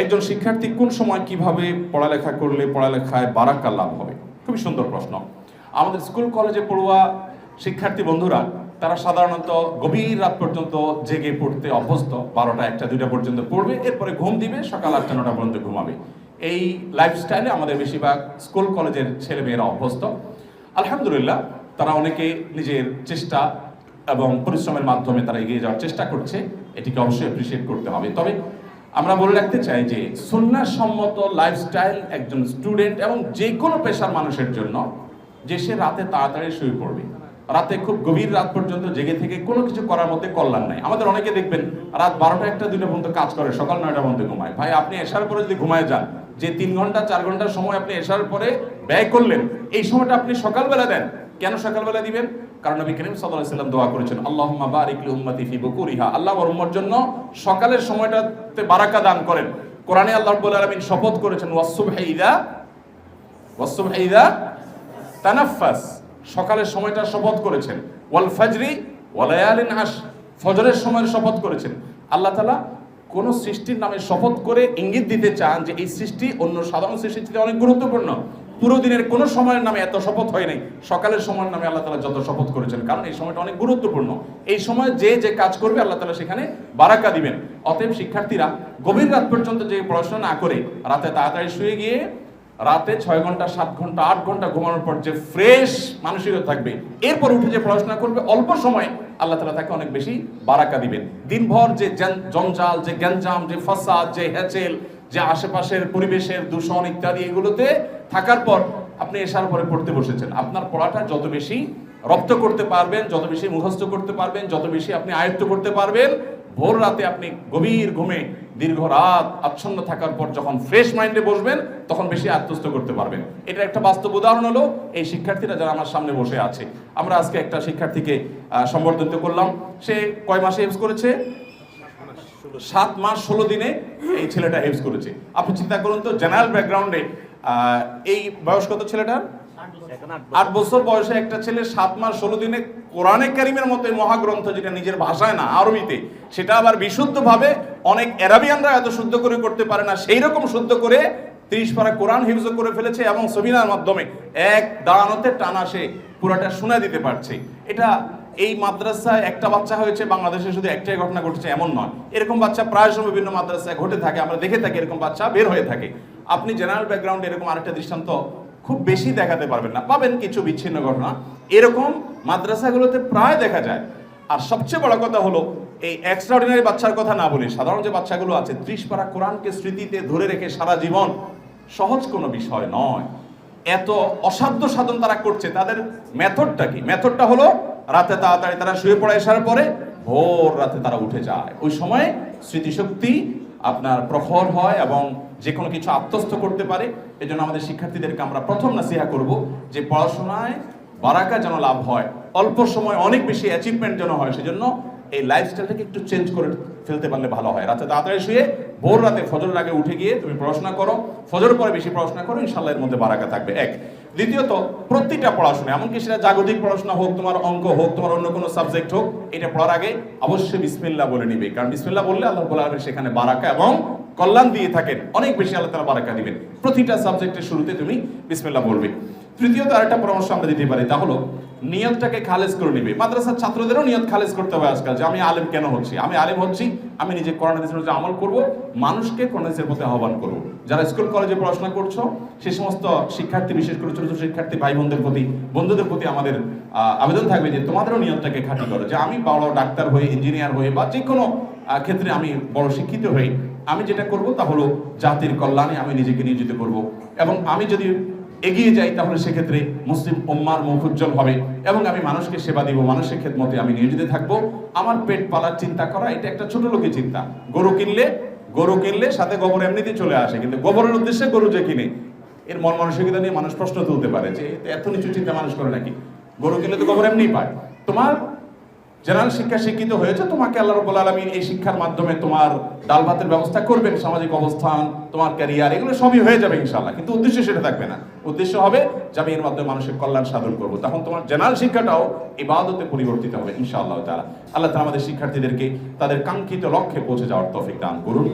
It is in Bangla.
একজন শিক্ষার্থী কোন সময় কিভাবে পড়ালেখা করলে পড়ালেখায় বারাকা লাভ হবে? খুবই সুন্দর প্রশ্ন। আমাদের স্কুল কলেজে পড়ুয়া শিক্ষার্থী বন্ধুরা তারা সাধারণত গভীর রাত পর্যন্ত জেগে পড়তে অভ্যস্ত। 12টা 1টা 2টা পর্যন্ত পড়বে, এরপরে ঘুম দিবে, সকাল 8টা 9টা পর্যন্ত ঘুমাবে। এই লাইফস্টাইলে আমাদের বেশিরভাগ স্কুল কলেজের ছেলেমেয়েরা অভ্যস্ত। আলহামদুলিল্লাহ, তারা অনেকে নিজের চেষ্টা এবং পরিশ্রমের মাধ্যমে তারা এগিয়ে যাওয়ার চেষ্টা করছে, এটিকে অবশ্যই অ্যাপ্রিসিয়েট করতে হবে। তবে আমরা বলে রাখতে চাই যে সুন্নাহসম্মত লাইফস্টাইল একজন স্টুডেন্ট এবং যে কোনো পেশার মানুষের জন্য যে সে রাতে তাড়াতাড়ি শুয়ে পড়বে। রাতে খুব গভীর রাত পর্যন্ত জেগে থেকে কোনো কিছু করার মধ্যে কল্যাণ নাই। আমাদের অনেকে দেখবেন রাত 12টা 1টা 2টা পর্যন্ত কাজ করে, সকাল 9টা পর্যন্ত ঘুমায়। ভাই, আপনি এশার পরে যদি ঘুমায় যান, যে 3 ঘন্টা 4 ঘন্টার সময় আপনি এশার পরে ব্যয় করলেন, এই সময়টা আপনি সকালবেলা দেন। কেন সকালবেলা দিবেন? কারণ নবী করিম সাল্লাল্লাহু আলাইহি ওয়াসাল্লাম দোয়া করেছেন, আল্লাহুম্মা বারিক লি উম্মতি ফি বুকুরিহা, আল্লাহ ওর উম্মতের জন্য সকালের সময়টাতে বারাকা দান করেন। কোরআনে আল্লাহ রাব্বুল আলামিন শপথ করেছেন ওয়াস-সুবহি ইযা তানাফফাস, সকালের সময়টা শপথ করেছেন। ওয়াল ফাজরি ওয়া লায়ালিন আশর, ফজরের সময়ের শপথ করেছেন। আল্লাহ তাআলা কোন সৃষ্টির নামে শপথ করে ইঙ্গিত দিতে চান যে এই সৃষ্টি অন্য সাধারণ সৃষ্টির চেয়ে অনেক গুরুত্বপূর্ণ। পুরো দিনের কোন সময়ের নামে এত শপথ হয় নাই, সকালের সময়ের নামে আল্লাহ তাআলা যত শপথ করেছেন, কারণ এই সময়টা অনেক গুরুত্বপূর্ণ। এই সময় যে যে কাজ করবে আল্লাহ তাআলা সেখানে বারাকা দিবেন। অতএব শিক্ষার্থীরা গভীর রাত পর্যন্ত যে পড়াশোনা না করে রাতে তাড়াতাড়ি শুয়ে গিয়ে রাতে 6 ঘন্টা 7 ঘন্টা 8 ঘন্টা ঘুমানোর পর যে ফ্রেশ মানসিকতা থাকবে, এরপর উঠে যে পড়াশোনা করবে, অল্প সময়ে আল্লাহ তাআলা তাকে অনেক বেশি বারাকা দিবেন। দিনভর যে জঞ্জাল, যে গ্যাঞ্জাম, যে ফাসাদ, যে হ্যাচেল, যে আশেপাশের পরিবেশের দূষণ ইত্যাদি এগুলোতে থাকার পর আপনি এশার পরে পড়তে বসেছেন, আপনার পড়াটা যত বেশি রপ্ত করতে পারবেন, যত বেশি মুখস্থ করতে পারবেন, যত বেশি আপনি আয়ত্ত করতে পারবেন, ভোর রাতে আপনি গভীর ঘুমে দীর্ঘ রাত আচ্ছন্ন থাকার পর যখন ফ্রেশ মাইন্ডে বসবেন তখন বেশি আত্মস্থ করতে পারবেন। এটা একটা বাস্তব উদাহরণ হলো এই শিক্ষার্থীরা যারা আমার সামনে বসে আছে। আমরা আজকে একটা শিক্ষার্থীকে সম্বর্ধিত করলাম। সে কয় মাসে হেফজ করেছে? 7 মাস 16 দিনে এই ছেলেটা হেফজ করেছে। আপনি চিন্তা করুন তো, জেনারেল ব্যাকগ্রাউন্ডে এই বয়স কত ছেলেটার? 8 বছর বয়সে একটা ছেলে 7 মাস 16 দিনে কোরআনে কারিমের মতো মহাগ্রন্থ, যেটা নিজের ভাষায় না আরবিতে, সেটা আবার বিশুদ্ধভাবে অনেক আরাবিয়ানরা এত শুদ্ধ করে করতে পারে না, সেই রকম শুদ্ধ করে 30 পারা কোরআন হিফজ করে ফেলেছে এবং সবিনার মাধ্যমে এক দাঁড়ানোতে টানা সে পুরাটা শোনা দিতে পারছে। এটা এই মাদ্রাসায় একটা বাচ্চা হয়েছে, বাংলাদেশে শুধু একটাই ঘটনা ঘটেছে এমন নয়, এরকম বাচ্চা প্রায় সময় বিভিন্ন মাদ্রাসায় ঘটে থাকে, আমরা দেখে থাকি, এরকম বাচ্চা বের হয়ে থাকে। আপনি জেনারেল ব্যাকগ্রাউন্ডে এরকম আরেকটা দৃষ্টান্ত খুব বেশি দেখাতে পারবেন না, পাবেন কিছু বিচ্ছিন্ন ঘটনা, এরকম মাদ্রাসাগুলোতে প্রায় দেখা যায়। আর সবচেয়ে বড় কথা হলো, এই এক্সট্রাঅর্ডিনারি বাচ্চার কথা না বলি, সাধারণ যে বাচ্চাগুলো আছে 30 পারা কোরআনকে স্মৃতিতে ধরে রেখে সারা জীবন, সহজ কোনো বিষয় নয়। এত অসাধ্য সাধন তারা করছে, তাদের মেথডটা কি? মেথডটা হলো রাতে তাড়াতাড়ি তারা শুয়ে পড়ে আসার পরে ভোর রাতে তারা উঠে যায়। ওই সময় স্মৃতিশক্তি আপনার প্রখর হয় এবং যে কোনো কিছু আত্মস্থ করতে পারে। এই জন্য আমাদের শিক্ষার্থীদেরকে আমরা প্রথম নাসিহা করব যে পড়াশোনায় বারাকা যেন লাভ হয়, অল্প সময় অনেক বেশি অ্যাচিভমেন্ট যেন হয়, সেজন্য এই লাইফস্টাইলটাকে একটু চেঞ্জ করে ফেলতে পারলে ভালো হয়। রাতে তাড়াতাড়ি শুয়ে ভোর রাতে ফজরের আগে উঠে গিয়ে তুমি পড়াশোনা করো, ফজরের পরে বেশি পড়াশোনা করো, ইনশাআল্লাহ এর মধ্যে বারাকা থাকবে। এক। দ্বিতীয়ত, প্রতিটা পড়াশোনা, এমনকি সেটা জাগতিক পড়াশোনা হোক, তোমার অঙ্ক হোক, তোমার অন্য কোনো সাবজেক্ট হোক, এটা পড়ার আগে অবশ্যই বিসমিল্লাহ বলে নিবে, কারণ বিসমিল্লাহ বললে আল্লাহ রাব্বুল আলামিন সেখানে বারাকা এবং কল্যাণ দিয়ে থাকেন, অনেক বেশি আল্লাহ তাআলা বারাকা দিবেন। প্রতিটা সাবজেক্টের শুরুতে তুমি বিসমিল্লাহ বলবে। তৃতীয়ত আরেকটা পরামর্শ আমরা দিতে পারি, তা হলো নিয়তটাকে খালেজ করে নিবে। মাদ্রাসার ছাত্রদেরও নিয়ত খালেজ করতে হবে আজকাল, যে আমি আলেম কেন হচ্ছি? আমি আলেম হচ্ছি, আমি নিজে কোরআন হাদিসের উপর আমল করব, মানুষকে কোরআন হাদিসের প্রতি আহ্বান করব। যারা স্কুল কলেজে পড়াশোনা করছো, সেই সমস্ত শিক্ষার্থী, বিশেষ করে ছোট ছোট শিক্ষার্থী ভাই বোনদের প্রতি, বন্ধুদের প্রতি আমাদের আবেদন থাকবে যে তোমাদেরও নিয়তটাকে খাঁটি করো, যে আমি বড় ডাক্তার হয়ে, ইঞ্জিনিয়ার হয়ে, বা যে কোনো ক্ষেত্রে আমি বড় শিক্ষিত হই, আমি যেটা করব তা হলো জাতির কল্যাণে আমি নিজেকে নিয়োজিত করব, এবং আমি যদি এগিয়ে যাই তাহলে সেক্ষেত্রে মুসলিম উম্মার মুখ উজ্জ্বল হবে, এবং আমি মানুষকে সেবা দিব, মানুষের খেদমতে আমি নিয়োজিত থাকবো। আমার পেট পালার চিন্তা করা এটা একটা ছোট লোকের চিন্তা। গরু কিনলে সাথে গোবর এমনিতেই চলে আসে, কিন্তু গোবরের উদ্দেশ্যে গরু যে কিনে, এর মন মানসিকতা নিয়ে মানুষ প্রশ্ন তুলতে পারে যে এত নিচু চিন্তা মানুষ করে নাকি? গরু কিনলে তো গোবর এমনি পায়। তোমার জেনারেল শিক্ষা শিক্ষিত হয়েছে, তোমাকে আল্লাহ রাব্বুল আলামিন এই শিক্ষার মাধ্যমে তোমার ডাল ভাতের ব্যবস্থা করবেন, সামাজিক অবস্থান, তোমার ক্যারিয়ার, এগুলো সবই হয়ে যাবে ইনশাআল্লাহ। কিন্তু উদ্দেশ্য সেটা থাকবে না, উদ্দেশ্য হবে যে আমি এর মাধ্যমে মানুষের কল্যাণ সাধন করবো। তখন তোমার জেনারেল শিক্ষাটাও ইবাদতে পরিবর্তিত হবে ইনশাআল্লাহ তাআলা। আল্লাহ তাআলা আমাদের শিক্ষার্থীদেরকে তাদের কাঙ্ক্ষিত লক্ষ্যে পৌঁছে যাওয়ার তৌফিক দান করুন।